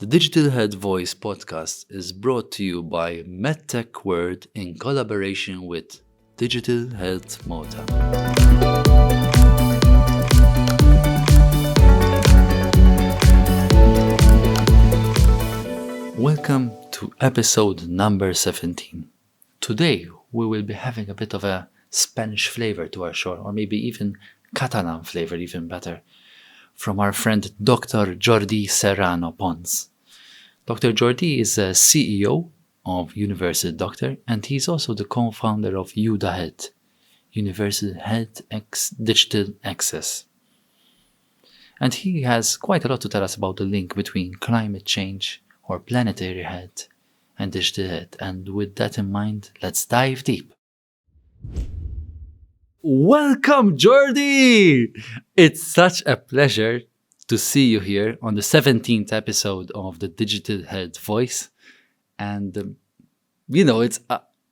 The Digital Health Voice podcast is brought to you by MedTech World in collaboration with Digital Health Malta. Welcome to episode number 17. Today we will be having a bit of a Spanish flavor to our show, or maybe even Catalan flavor, even better, from our friend Dr. Jordi Serrano Pons. Dr. Jordi is a CEO of Universal Doctor, and he's also the co-founder of UhDa Health, Universal Health Digital Access. And he has quite a lot to tell us about the link between climate change or planetary health and digital health. And with that in mind, let's dive deep. Welcome, Jordi! It's such a pleasure to see you here on the 17th episode of the Digital Health Voice. And, it's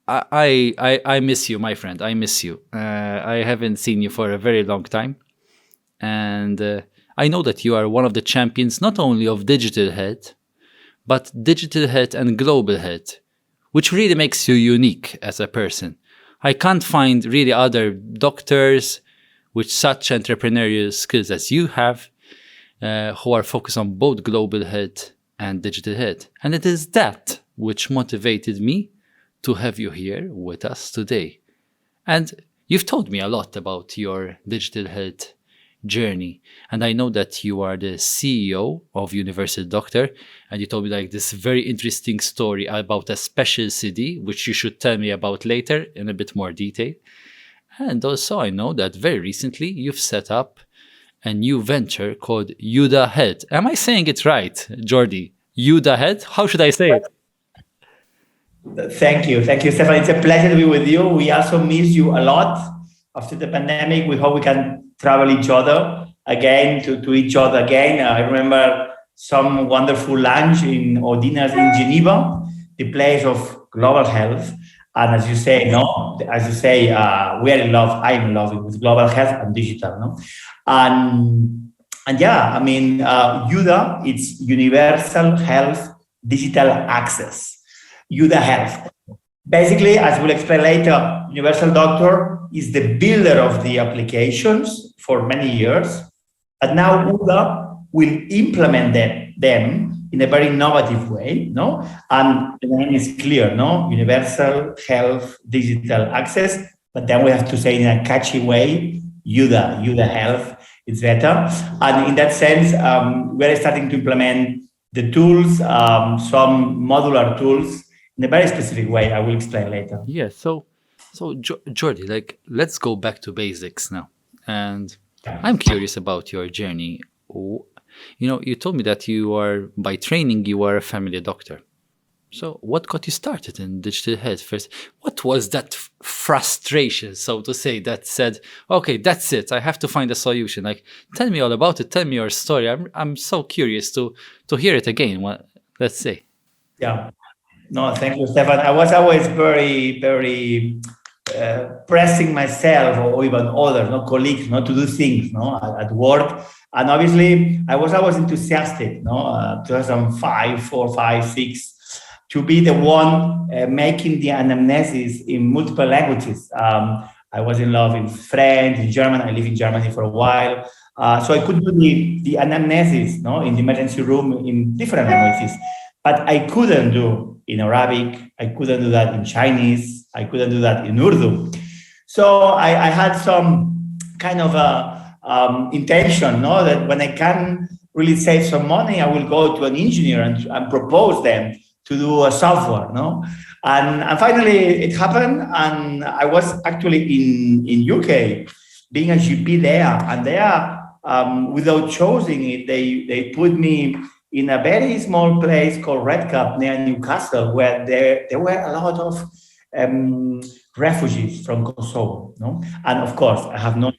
I miss you, my friend. I miss you. I haven't seen you for a very long time. And I know that you are one of the champions, not only of digital health, but digital health and global health, which really makes you unique as a person. I can't find really other doctors with such entrepreneurial skills as you have, who are focused on both global health and digital health. And it is that which motivated me to have you here with us today. And you've told me a lot about your digital health journey. And I know that you are the CEO of Universal Doctor, and you told me this very interesting story about a special CD, which you should tell me about later in a bit more detail. And also I know that very recently you've set up a new venture called UhDa Health. Am I saying it right, Jordi? UhDa Health? How should I say it? Thank you, Stefan. It's a pleasure to be with you. We also miss you a lot after the pandemic. We hope we can travel each other again, to each other again. I remember some wonderful lunch or dinners in Geneva, the place of global health. And as you say, we are in love. I am in love with global health and digital. UhDa, it's Universal Health Digital Access. UhDa Health. Basically, as we'll explain later, Universal Doctor is the builder of the applications for many years. But now UhDa will implement them in a very innovative way, And the name is clear, Universal Health Digital Access. But then we have to say in a catchy way, UhDa Health. It's better. And in that sense, we're starting to implement the tools, some modular tools in a very specific way. I will explain later. Yeah. So Jordi, let's go back to basics now. And I'm curious about your journey. You told me that by training, you are a family doctor. So what got you started in digital health first? What was that frustration, so to say, that said, okay, that's it, I have to find a solution? Tell me all about it. Tell me your story. I'm so curious to hear it again. Let's say. Yeah. No, thank you, Stefan. I was always very, very pressing myself or even others, colleagues, to do things, at work. And obviously, I was always enthusiastic, 2005, 4, 5, 6, to be the one making the anamnesis in multiple languages. I was in love in French, in German. I lived in Germany for a while. So I could do the anamnesis, in the emergency room in different languages. But I couldn't do in Arabic, I couldn't do that in Chinese, I couldn't do that in Urdu. So I had some kind of intention, that when I can really save some money, I will go to an engineer and propose them to do a software, And finally it happened, and I was actually in UK, being a GP there, and there, without choosing it, they put me in a very small place called �W𝐞𝐝 near Newcastle, where there were a lot of refugees from Kosovo, And of course, I have no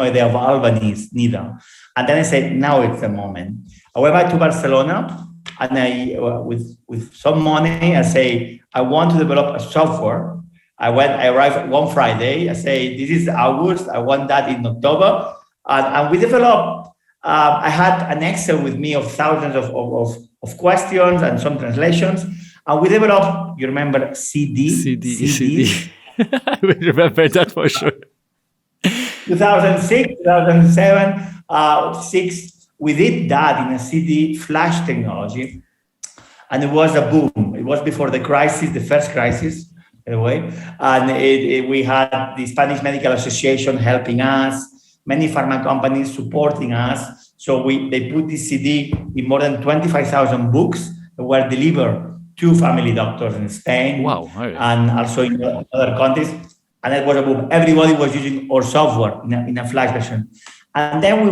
idea of Albanese neither. And then I said, now it's the moment. I went back to Barcelona, and I, with some money, I say, I want to develop a software. I arrived one Friday. I say, this is August. I want that in October. And we developed I had an Excel with me of thousands of questions and some translations. And we developed, you remember CD. I will remember that for sure. 2006, 2007, 6, we did that in a CD flash technology. And it was a boom. It was before the crisis, the first crisis, in a way. And we had the Spanish Medical Association helping us, many pharma companies supporting us. So they put this CD in more than 25,000 books that were delivered to family doctors in Spain. Wow. And also in other countries. And it was a boom. Everybody was using our software in a flash version. And then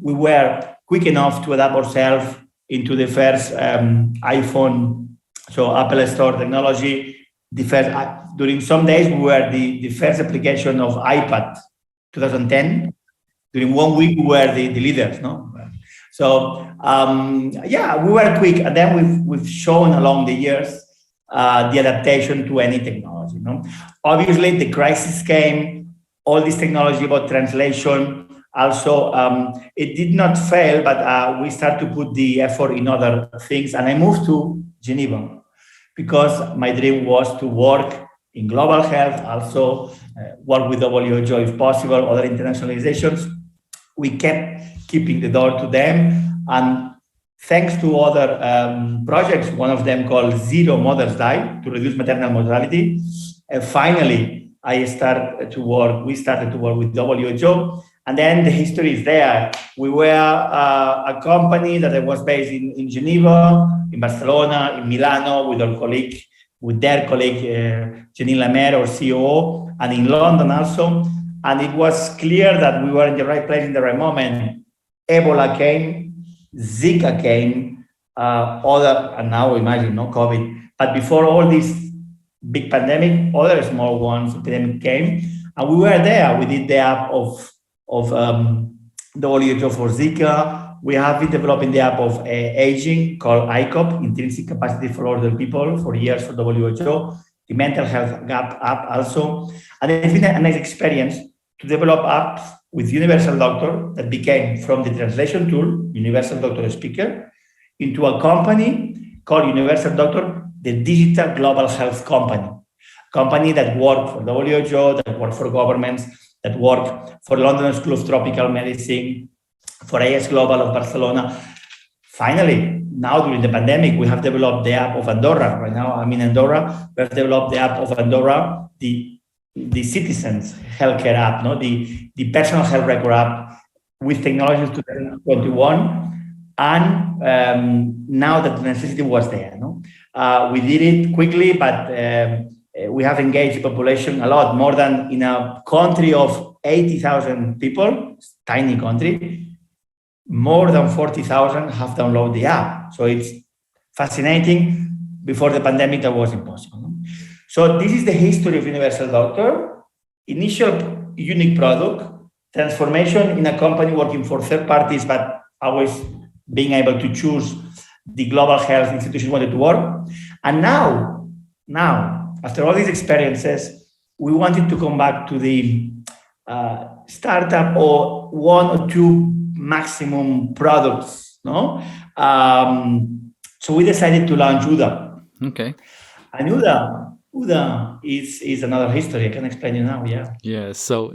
we were quick enough to adapt ourselves into the first iPhone, so Apple Store technology. During some days, we were the first application of iPad, 2010. During 1 week, we were the leaders, no? So, we were quick. And then we've shown along the years the adaptation to any technology, no? Obviously, the crisis came, all this technology about translation. Also, it did not fail, but we started to put the effort in other things. And I moved to Geneva because my dream was to work in global health, also work with WHO if possible, other internationalizations. We kept keeping the door to them. And thanks to other projects, one of them called Zero Mothers Die to reduce maternal mortality, finally, we started to work with WHO. And then the history is there. We were a company that was based in Geneva, in Barcelona, in Milano, with their colleague, Janine Lamer, our COO, and in London also. And it was clear that we were in the right place in the right moment. Ebola came, Zika came, and now imagine, no COVID. But before all this big pandemic, other small ones, epidemic came, and we were there. We did the app of WHO for Zika. We have been developing the app of aging called �W𝐞𝐝, Intrinsic Capacity for Older People, for years for WHO. The mental health gap app also. And it's been a nice experience to develop apps with Universal Doctor that became from the translation tool, Universal Doctor Speaker, into a company called Universal Doctor, the Digital Global Health company that worked for WHO, that worked for governments, that work for London School of Tropical Medicine, for AS Global of Barcelona. Finally, now during the pandemic, we have developed the app of Andorra. Right now, I'm in Andorra. We have developed the app of Andorra, the citizens healthcare app, no, the personal health record app with technologies to 2021. And now that the necessity was there, no, we did it quickly, but we have engaged the population a lot, more than in a country of 80,000 people, tiny country, more than 40,000 have downloaded the app. So it's fascinating. Before the pandemic, that was impossible. No? So this is the history of Universal Doctor. Initial unique product, transformation in a company working for third parties, but always being able to choose the global health institution wanted to work. And now, after all these experiences, we wanted to come back to the startup or one or two maximum products, no? So we decided to launch UhDa. Okay. And UhDa is another history. I can explain you now, yeah. Yeah, so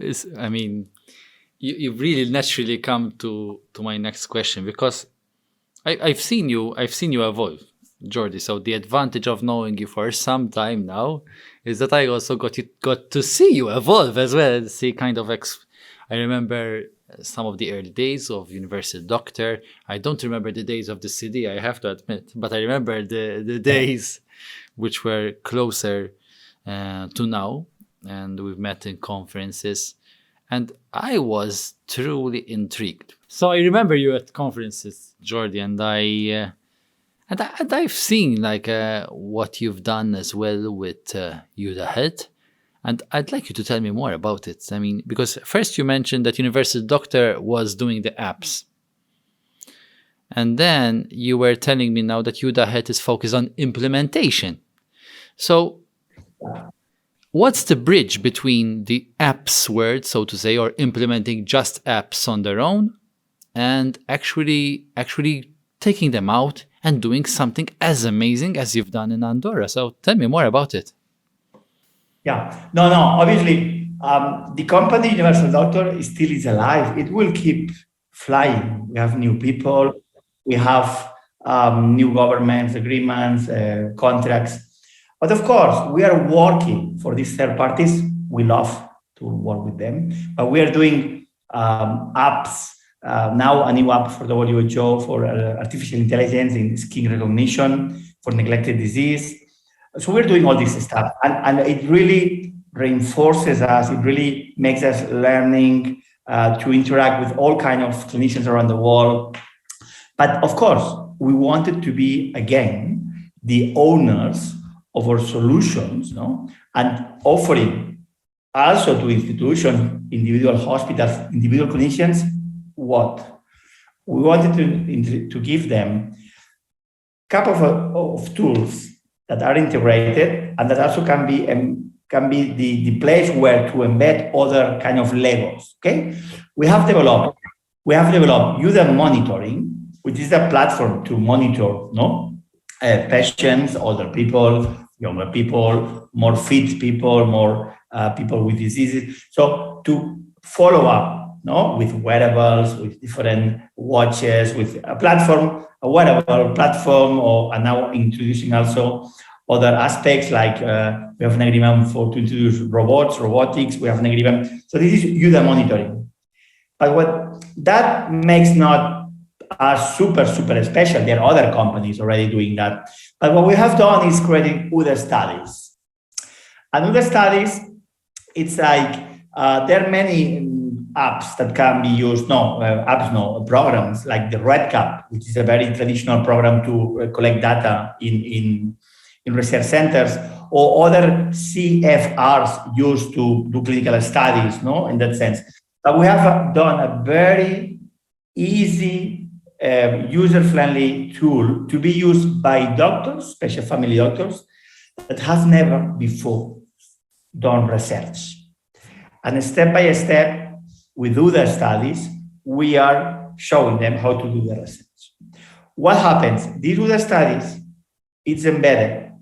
you really naturally come to my next question, because I've seen you evolve, Jordi. So the advantage of knowing you for some time now is that I also got to see you evolve as well. See I remember some of the early days of Universal Doctor. I don't remember the days of the CD, I have to admit, but I remember the days which were closer to now, and we've met in conferences, and I was truly intrigued. So I remember you at conferences, Jordi, and I've seen what you've done as well with UhDa Health. And I'd like you to tell me more about it. Because first you mentioned that Universal Doctor was doing the apps. And then you were telling me now that UhDa Health is focused on implementation. So what's the bridge between the apps world, so to say, or implementing just apps on their own, and actually taking them out and doing something as amazing as you've done in Andorra. So tell me more about it. Yeah, no. Obviously, the company Universal Doctor still is alive. It will keep flying. We have new people. We have new governments, agreements, contracts. But of course, we are working for these third parties. We love to work with them. But we are doing apps. Now a new app for 𝐿𝐻 for artificial intelligence in skin recognition for neglected disease. So we're doing all this stuff, and it really reinforces us. It really makes us learning to interact with all kinds of clinicians around the world. But of course, we wanted to be, again, the owners of our solutions, no? And offering also to institutions, individual hospitals, individual clinicians, what? We wanted to give them a couple of tools that are integrated and that also can be the place where to embed other kind of Legos. Okay, we have developed UhDa monitoring, which is a platform to monitor patients, older people, younger people, more fit people, more people with diseases. So to follow up, with wearables, with different watches, with a platform, a wearable platform, and now introducing also other aspects like we have an agreement to introduce robotics, we have an agreement. So this is UhDa monitoring. But what that makes not us super special. There are other companies already doing that. But what we have done is creating UhDa studies. And UhDa studies, it's like there are many apps that can be used, programs like the 𝐉𝐸-𝐞𝐝, which is a very traditional program to collect data in research centers, or other CFRs used to do clinical studies, in that sense. But we have done a very easy, user-friendly tool to be used by doctors, special family doctors, that has never before done research. And step by step, with UhDa studies, we are showing them how to do the research. What happens? These UhDa studies, it's embedded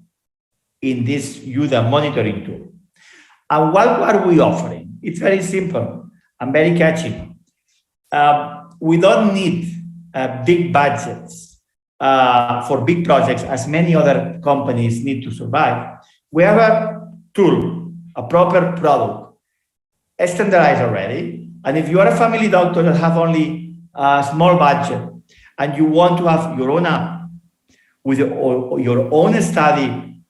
in this UhDa monitoring tool. And what are we offering? It's very simple and very catchy. We don't need big budgets for big projects, as many other companies need to survive. We have a tool, a proper product, standardized already. And if you are a family doctor that have only a small budget and you want to have your own app with your own study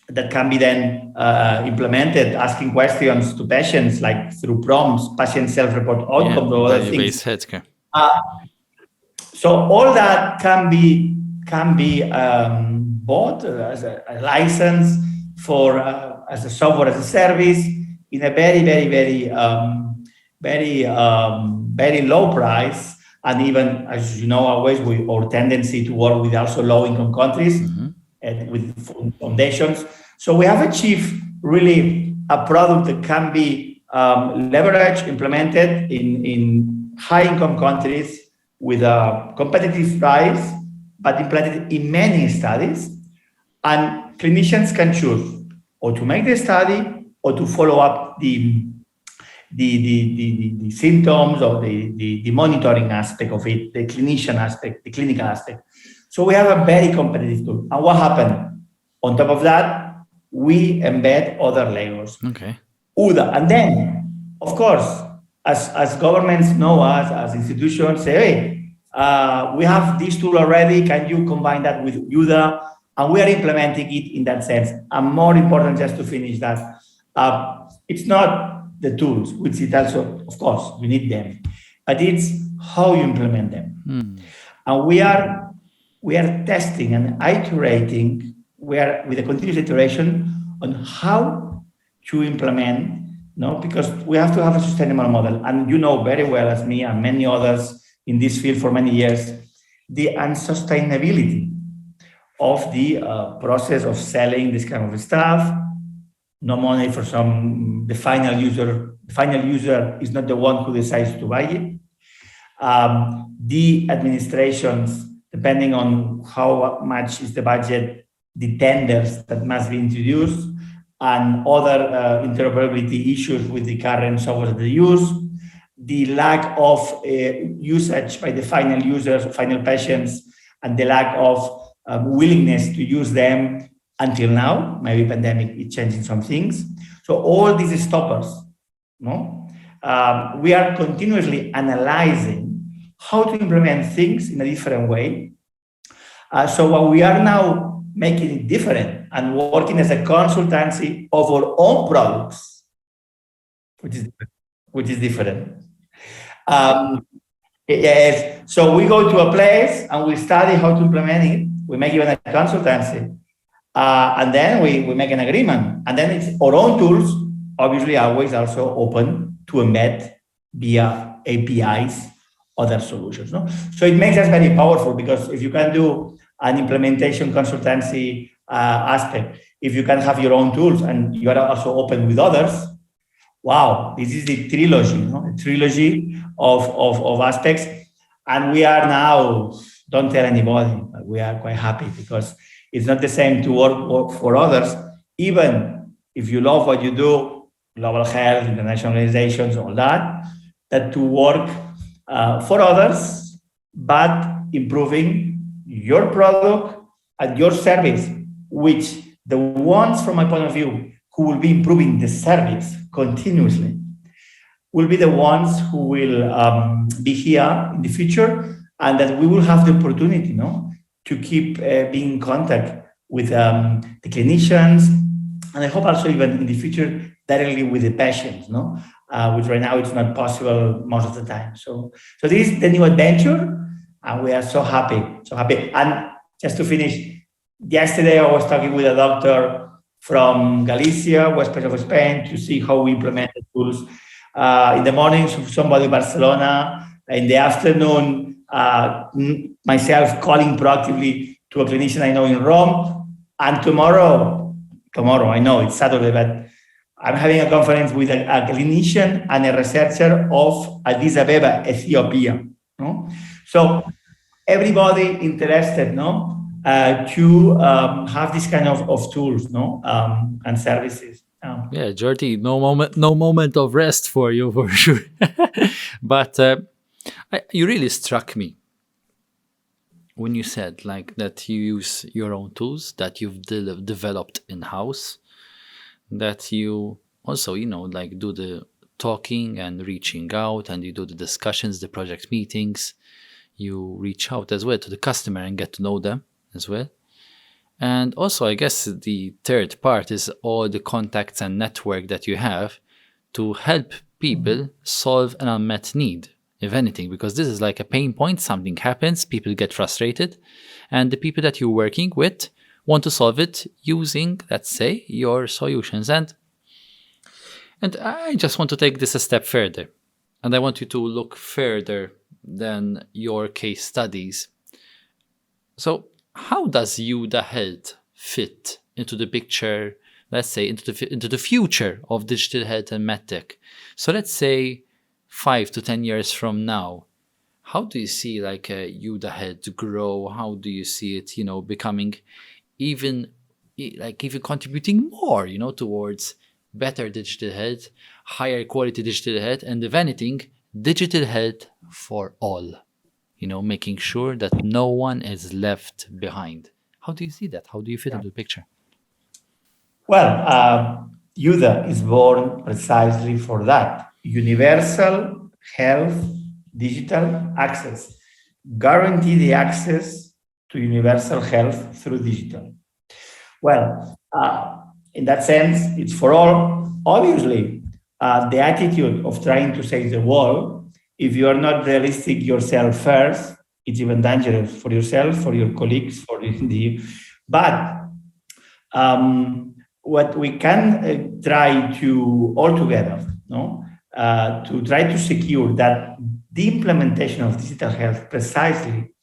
that can be then implemented, asking questions to patients like through prompts, patient self-report outcomes, or other things. Healthcare. So all that can be bought as a license for as a software as a service in a very low price. And even, as you know, always our tendency to work with also low-income countries and with foundations. So we have achieved really a product that can be leveraged, implemented in high-income countries with a competitive price, but implemented in many studies. And clinicians can choose or to make the study or to follow up the symptoms or the monitoring aspect of it, the clinician aspect, the clinical aspect. So we have a very competitive tool. And what happened? On top of that, we embed other Legos. Okay. UhDa. And then, of course, as governments know us, as institutions say, hey, we have this tool already, can you combine that with UhDa? And we are implementing it in that sense. And more important, just to finish that, it's not the tools, which is also, of course, you need them, but it's how you implement them. And we are testing and iterating, we are with a continuous iteration on how to implement, because we have to have a sustainable model. And you know very well as me and many others in this field for many years, the unsustainability of the process of selling this kind of stuff. No money for the final user. The final user is not the one who decides to buy it. the administrations, depending on how much is the budget, the tenders that must be introduced, and other interoperability issues with the current software that they use, the lack of usage by the final users, final patients, and the lack of willingness to use them until now. Maybe pandemic is changing some things. So all these stoppers, no? We are continuously analyzing how to implement things in a different way. So what we are now making it different and working as a consultancy of our own products, which is different. Yes. So we go to a place and we study how to implement it. We make even a consultancy, and then we make an agreement. And then it's our own tools, obviously always also open to embed via APIs, other solutions. No? So it makes us very powerful, because if you can do an implementation consultancy aspect, if you can have your own tools and you are also open with others, wow, this is the trilogy, no? A trilogy of aspects. And we are now, don't tell anybody, but we are quite happy, because it's not the same to work for others, even if you love what you do, global health, international organizations, all that to work for others, but improving your product and your service, which the ones, from my point of view, who will be improving the service continuously will be the ones who will be here in the future, and that we will have the opportunity, to keep being in contact with the clinicians, and I hope also even in the future directly with the patients, which right now it's not possible most of the time. So this is the new adventure, and we are so happy. And just to finish, yesterday I was talking with a doctor from Galicia, west part of Spain, to see how we implement the tools. In the morning, somebody in Barcelona. In the afternoon, myself calling proactively to a clinician I know in Rome. And tomorrow, I know it's Saturday, but I'm having a conference with a clinician and a researcher of Addis Ababa, Ethiopia. No? So everybody interested, to have this kind of tools, and services. Yeah, Jordi, no moment of rest for you, for sure. But you really struck me when you said that you use your own tools that you've developed in-house, that you also, do the talking and reaching out, and you do the discussions, the project meetings. You reach out as well to the customer and get to know them as well. And also, I guess the third part is all the contacts and network that you have to help people solve an unmet need, if anything, because this is like a pain point. Something happens, people get frustrated, and the people that you're working with want to solve it using, let's say, your solutions. And I just want to take this a step further, and I want you to look further than your case studies. So how does UhDa Health fit into the picture, let's say, into the future of digital health and MedTech? So let's say 5 to 10 years from now, how do you see UhDa Health grow? How do you see it, becoming even contributing more, towards better digital health, higher quality digital health, and if anything, digital health for all? Making sure that no one is left behind. How do you see that? How do you fit into the picture? Well, UhDa is born precisely for that. Universal health, digital access. Guarantee the access to universal health through digital. Well, in that sense, it's for all. Obviously, the attitude of trying to save the world, if you are not realistic yourself first, it's even dangerous for yourself, for your colleagues, for the. But what we can try to all together, to try to secure that the implementation of digital health precisely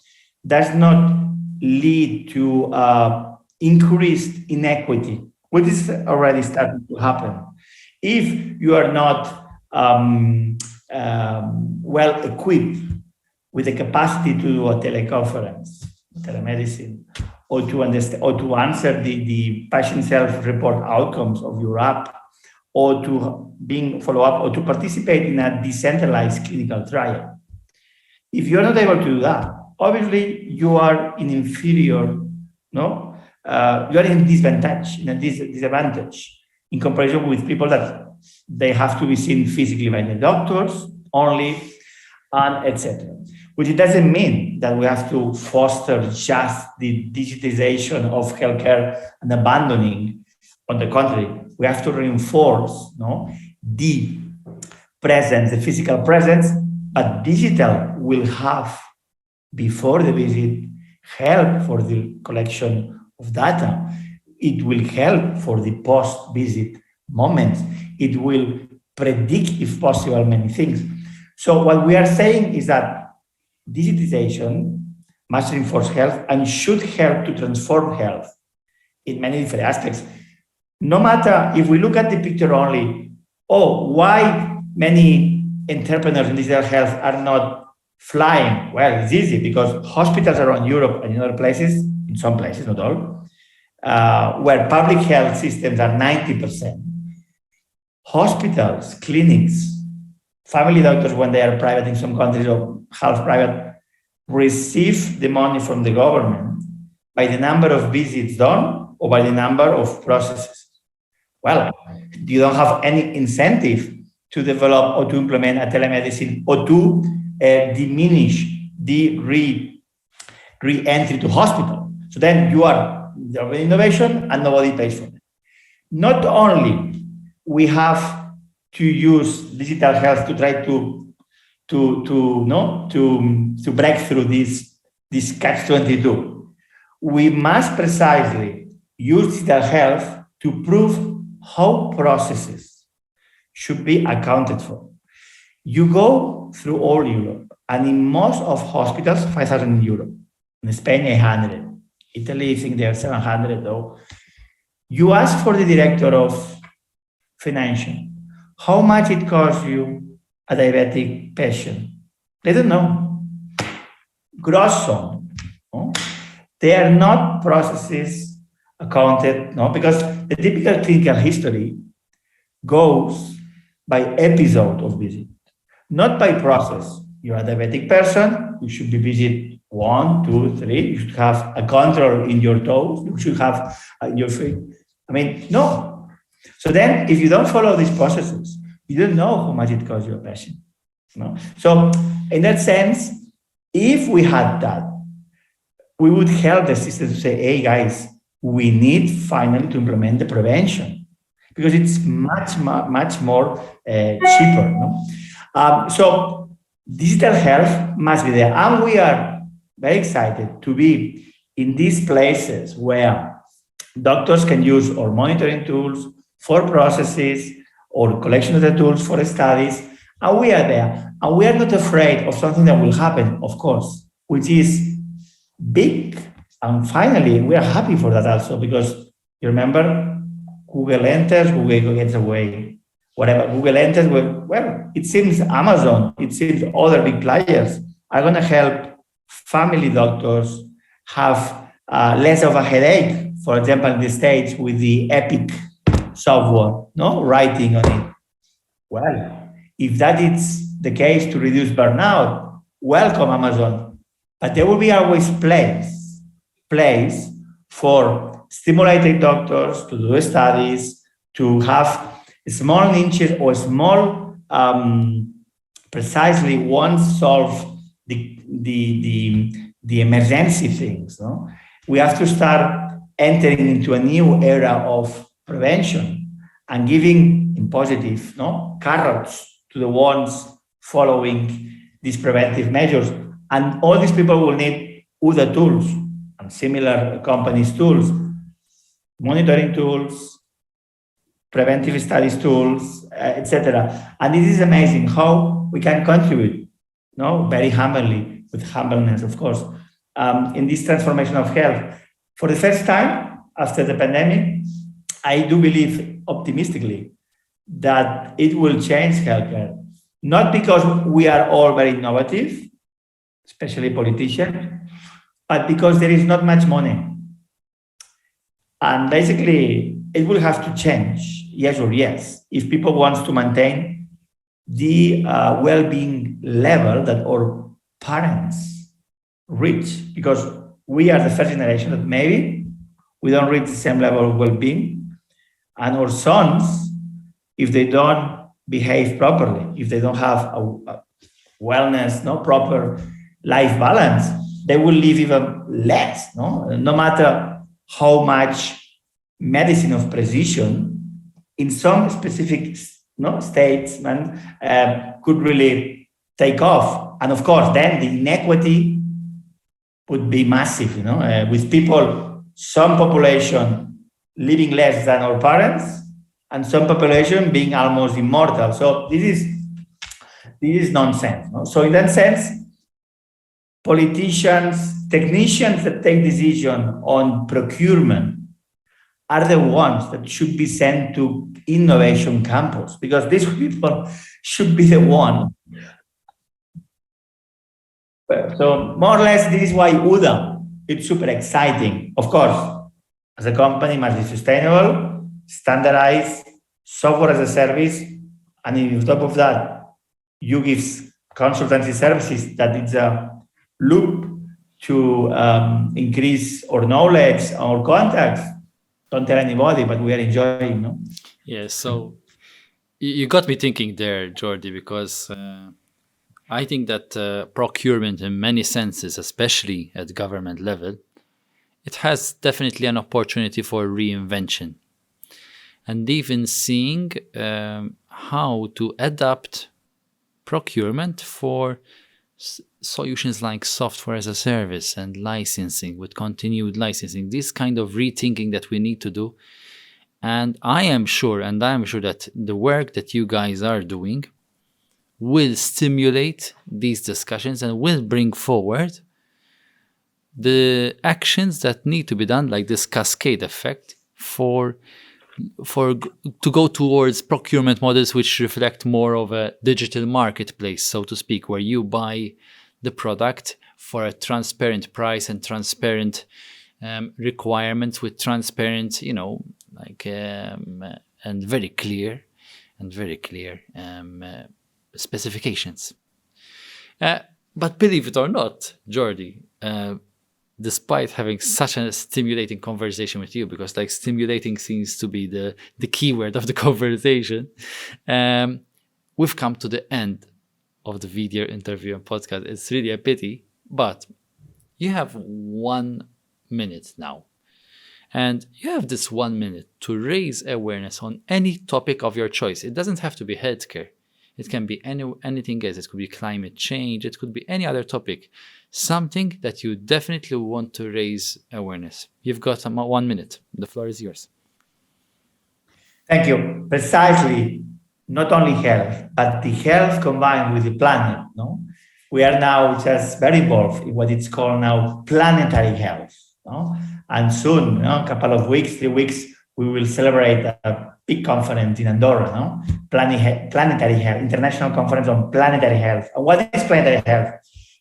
does not lead to increased inequity, which is already starting to happen. If you are not well equipped with the capacity to do a teleconference, telemedicine, or to understand, or to answer the patient self-report outcomes of your app, or to being follow-up, or to participate in a decentralized clinical trial. If you're not able to do that, obviously you are in inferior, no? You are in disadvantage in comparison with people that they have to be seen physically by the doctors only, and etc. Which it doesn't mean that we have to foster just the digitization of healthcare and abandoning. On the contrary, we have to reinforce, no, the presence, the physical presence, but digital will have, before the visit, help for the collection of data. It will help for the post-visit moments. It will predict, if possible, many things. So what we are saying is that digitization must reinforce health and should help to transform health in many different aspects. No matter if we look at the picture only, why many entrepreneurs in digital health are not flying? Well, it's easy because hospitals around Europe and in other places, in some places, not all, where public health systems are 90%. Hospitals, clinics, family doctors, when they are private in some countries or half private, receive the money from the government by the number of visits done or by the number of processes. Well, you don't have any incentive to develop or to implement a telemedicine or to diminish the re-entry to hospital. So then you are innovation and nobody pays for it. Not only we have to use digital health to try to break through this catch-22. We must precisely use digital health to prove how processes should be accounted for. You go through all Europe, and in most of hospitals, 5,000 in Europe. In Spain, 800. Italy, I think they are 700 though. You ask for the director of financial, how much it costs you a diabetic patient? They don't know. Gross sum. No? They are not processes accounted, no, because the typical clinical history goes by episode of visit, not by process. You're a diabetic person, you should be visit 1, 2, 3, you should have a control in your toes, you should have your feet. I mean, no. So then, if you don't follow these processes, you don't know how much it costs your patient. No? So, in that sense, if we had that, we would help the system to say, hey guys, we need finally to implement the prevention because it's much more cheaper. No? So, digital health must be there. And we are very excited to be in these places where doctors can use our monitoring tools for processes or collection of the tools for studies. And we are there. And we are not afraid of something that will happen, of course, which is big. And finally, we are happy for that also because you remember, Google enters, Google gets away. Whatever Google enters, well, it seems Amazon, it seems other big players are going to help family doctors have less of a headache. For example, in the States with the Epic software, no, writing on it. Well, if that is the case to reduce burnout, welcome Amazon. But there will be always place for stimulated doctors to do studies, to have small niches or small, precisely once solve the emergency things. No? We have to start entering into a new era of prevention and giving in positive carrots to the ones following these preventive measures. And all these people will need UhDa tools and similar companies' tools, monitoring tools, preventive studies tools, etc. And it is amazing how we can contribute, very humbly, with humbleness, of course, in this transformation of health. For the first time after the pandemic, I do believe optimistically that it will change healthcare, not because we are all very innovative, especially politicians, but because there is not much money. And basically, it will have to change, yes or yes, if people want to maintain the well-being level that our parents reach, because we are the first generation that maybe we don't reach the same level of well-being, and our sons, if they don't behave properly, if they don't have a wellness, no proper life balance, they will live even less. No matter how much medicine of precision in some specific states could really take off. And of course, then the inequity would be massive, with people, some population living less than our parents and some population being almost immortal. So this is nonsense. No? So in that sense, politicians, technicians that take decision on procurement are the ones that should be sent to innovation campus, because these people should be the one. So more or less, this is why UhDa, it's super exciting. Of course, as a company, must be sustainable, standardized, software as a service, and on top of that, you give consultancy services that it's a loop to increase our knowledge, our contacts. Don't tell anybody, but we are enjoying, no? Yeah, so you got me thinking there, Jordi, because I think that procurement in many senses, especially at government level, it has definitely an opportunity for reinvention. And even seeing how to adapt procurement for solutions like software as a service and licensing, with continued licensing, this kind of rethinking that we need to do. And I am sure that the work that you guys are doing will stimulate these discussions and will bring forward the actions that need to be done, like this cascade effect, to go towards procurement models which reflect more of a digital marketplace, so to speak, where you buy the product for a transparent price and transparent requirements with transparent, and very clear specifications. But believe it or not, Jordi, despite having such a stimulating conversation with you, because like stimulating seems to be the key word of the conversation, we've come to the end of the video interview and podcast. It's really a pity, but you have 1 minute now. And you have this 1 minute to raise awareness on any topic of your choice. It doesn't have to be healthcare. It can be anything else. It could be climate change. It could be any other topic. Something that you definitely want to raise awareness. You've got 1 minute. The floor is yours. Thank you. Precisely, not only health, but the health combined with the planet. No, we are now just very involved in what it's called now planetary health. No? And soon, a couple of weeks, 3 weeks, we will celebrate a big conference in Andorra, no? Planetary Health, International Conference on Planetary Health. And what is planetary health?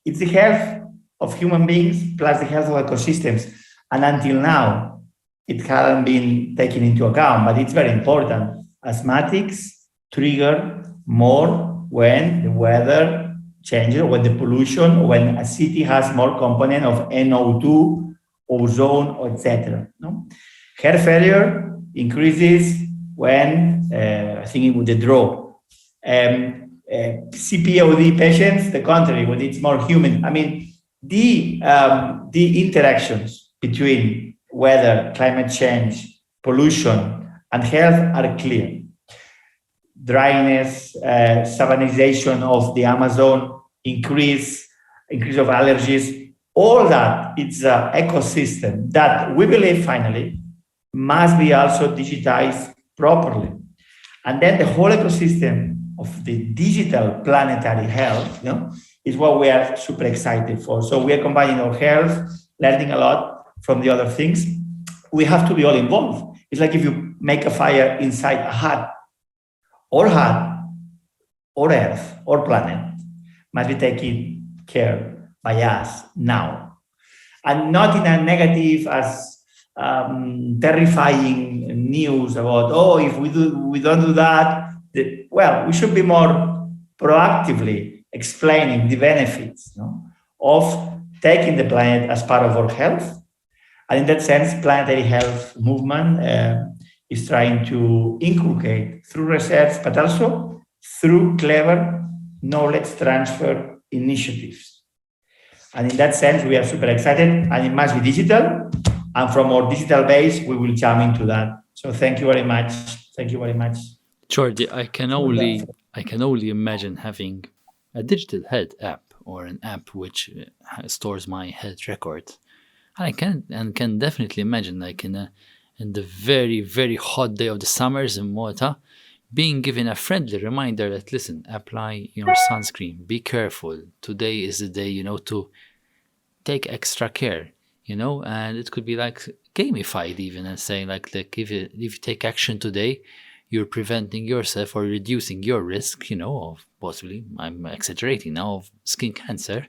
It's the health of human beings plus the health of ecosystems. And until now, it hasn't been taken into account, but it's very important. Asthmatics trigger more when the weather changes, when the pollution, when a city has more component of NO2, ozone, etc. No? Heart failure increases when, I think with the draw. CPOD patients, the contrary, when it's more humid. I mean, the interactions between weather, climate change, pollution, and health are clear. Dryness, savanization of the Amazon, increase of allergies, all that, it's an ecosystem that we believe finally must be also digitized properly. And then the whole ecosystem of the digital planetary health, is what we are super excited for. So we are combining our health, learning a lot from the other things. We have to be all involved. It's like if you make a fire inside a hut, or Earth, or planet must be taking care by us now, and not in a negative as terrifying news about, if we don't do that, we should be more proactively explaining the benefits, of taking the planet as part of our health. And in that sense, planetary health movement is trying to inculcate through research, but also through clever knowledge transfer initiatives. And in that sense, we are super excited, and it must be digital. And from our digital base, we will jump into that. So thank you very much. Thank you very much. Jordi, I can only imagine having a digital health app, or an app which stores my health record. And I can definitely imagine, like in the very, very hot day of the summers in Malta, being given a friendly reminder that, listen, apply your sunscreen, be careful. Today is the day, to take extra care, and it could be like gamified even, and saying like if you take action today, you're preventing yourself or reducing your risk, of possibly, I'm exaggerating now, of skin cancer,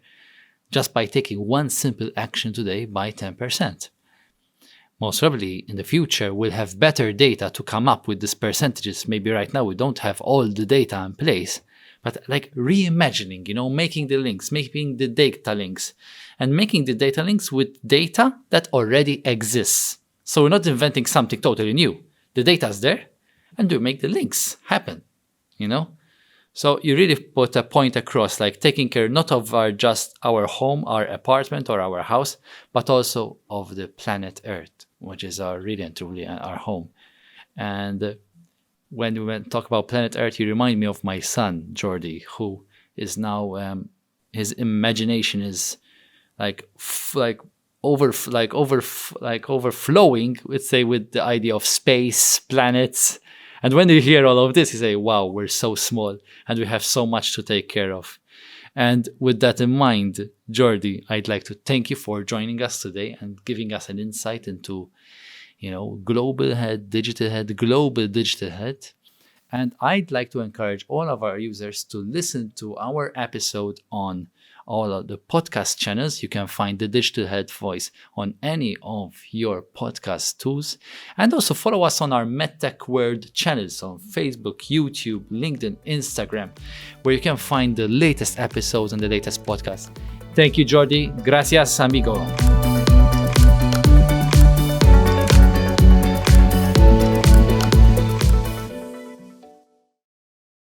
just by taking one simple action today by 10%. Most probably in the future, we'll have better data to come up with these percentages. Maybe right now we don't have all the data in place, but like reimagining, making the links, making the data links, and making the data links with data that already exists. So we're not inventing something totally new. The data's there, and we make the links happen, So you really put a point across, like taking care not of just our home, our apartment, or our house, but also of the planet Earth, which is really and truly our home. And when we talk about planet Earth, you remind me of my son, Jordi, who is now, his imagination is overflowing, let's say, with the idea of space, planets. And when you hear all of this, you say, wow, we're so small and we have so much to take care of. And with that in mind, Jordi, I'd like to thank you for joining us today and giving us an insight into, global health, digital health, global digital health. And I'd like to encourage all of our users to listen to our episode on all of the podcast channels. You can find the Digital Health Voice on any of your podcast tools. And also follow us on our MedTech World channels on Facebook, YouTube, LinkedIn, Instagram, where you can find the latest episodes and the latest podcasts. Thank you, Jordi. Gracias, amigo.